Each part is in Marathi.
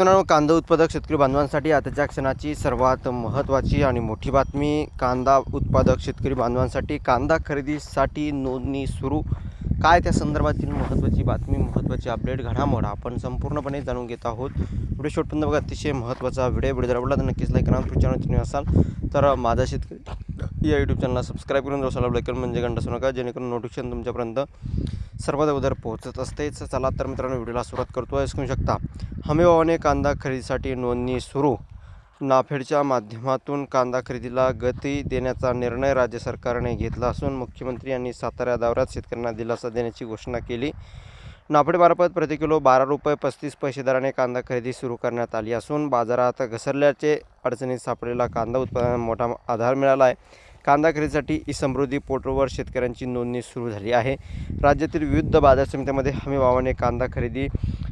मित्रांनो, कांदा उत्पादक शेतकरी बांधवांसाठी आताच्या क्षणाची सर्वात महत्त्वाची आणि मोठी बातमी. कांदा उत्पादक शेतकरी बांधवांसाठी कांदा खरेदीसाठी नोंदणी सुरू. काय त्या संदर्भातील महत्त्वाची बातमी, महत्त्वाची अपडेट, घडामोड आपण संपूर्णपणे जाणून घेत आहोत. व्हिडिओ शेवटपर्यंत बघा. अतिशय महत्त्वाचा व्हिडिओ जर आवडला तर नक्कीच लाईक करा. चॅनल नवीन असाल तर माझा शेतकरी या यूट्यूब चॅनलला सबस्क्राईब करून दोसाला लाईक म्हणजे घंटा असू नका, जेणेकरून नोटिफिकेशन तुमच्यापर्यंत सर्वात अगोदर पोहोचत असतेच. चला तर मित्रांनो, व्हिडिओला सुरुवात करतो आहे. समजू शकता, हमीभावाने कांदा खरेदीसाठी नोंदणी सुरू. नाफेडच्या माध्यमातून कांदा खरेदीला गती देण्याचा निर्णय राज्य सरकारने घेतला असून मुख्यमंत्री यांनी सातारा दौऱ्यात शेतकऱ्यांना दिलासा देण्याची घोषणा केली. नाफेडमार्फत प्रति किलो ₹12.35 दराने कांदा खरेदी सुरू करण्यात आली असून बाजारात घसरल्याचे अडचणीत सापडलेला कांदा उत्पादनाला मोठा आधार मिळाला आहे. कांदा खरेदीसाठी ई-समृद्धी पोर्टलवर शेतकऱ्यांची नोंदणी सुरू झाली आहे. राज्यातील विविध बाजार समित्यांमध्ये हमीभावाने कांदा खरेदी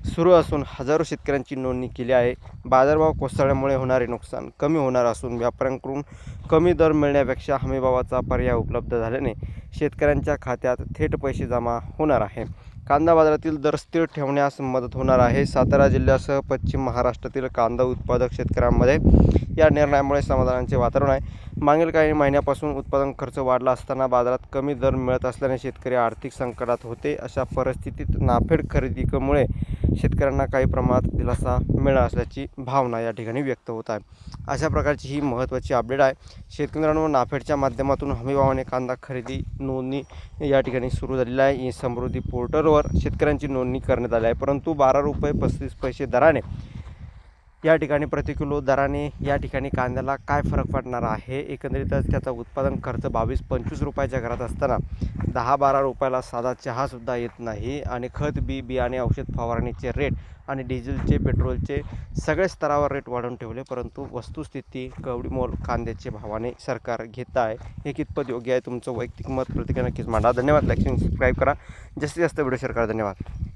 सुरू असून हजारो शेतकऱ्यांची नोंदणी केली आहे. बाजारभाव कोसळल्यामुळे होणारे नुकसान कमी होणार असून व्यापाऱ्यांकडून कमी दर मिळण्यापेक्षा हमीभावाचा पर्याय उपलब्ध झाल्याने शेतकऱ्यांच्या खात्यात थेट पैसे जमा होणार आहे. कांदा बाजारातील दर स्थिर ठेवण्यास मदत होणार आहे. सातारा जिल्ह्यासह पश्चिम महाराष्ट्रातील कांदा उत्पादक शेतकऱ्यांमध्ये या निर्णयामुळे समाधानाचे वातावरण आहे. मागील काही महिन्यापासून उत्पादन खर्च वाढला असताना बाजारात कमी दर मिळत असल्याने शेतकरी आर्थिक संकटात होते. अशा परिस्थितीत नाफेड खरेदीमुळे शेतकऱ्यांना काही प्रमाणात दिलासा मिळणार असल्याची भावना या ठिकाणी व्यक्त होत आहे. अशा प्रकारची ही महत्त्वाची अपडेट आहे. शेतकऱ्यांनो, नाफेडच्या माध्यमातून हमीभावाने कांदा खरेदी नोंदणी या ठिकाणी सुरू झालेली आहे. ई समृद्धी पोर्टलवर शेतकऱ्यांची नोंदणी करण्यात आली आहे. परंतु ₹12.35 दराने या ठिकाणी प्रति किलो दराने या ठिकाणी कांद्याला काय फरक पडणार आहे. एकंदरीतच त्याचा उत्पादन खर्च ₹22-25 घरात असताना ₹10-12 साधा चहासुद्धा येत नाही. आणि खत, बियाणे, औषध फवारणीचे रेट आणि डिझेलचे, पेट्रोलचे सगळे स्तरावर रेट वाढवून ठेवले. परंतु वस्तुस्थिती कवडीमोल कांद्याचे भावाने सरकार घेत आहे. हे कितपत योग्य आहे? तुमचं वैयक्तिक मत प्रतिक्रिया नक्कीच मांडा. धन्यवाद. लाईक, सबस्क्राईब करा. जास्तीत जास्त व्हिडिओ शेअर करा. धन्यवाद.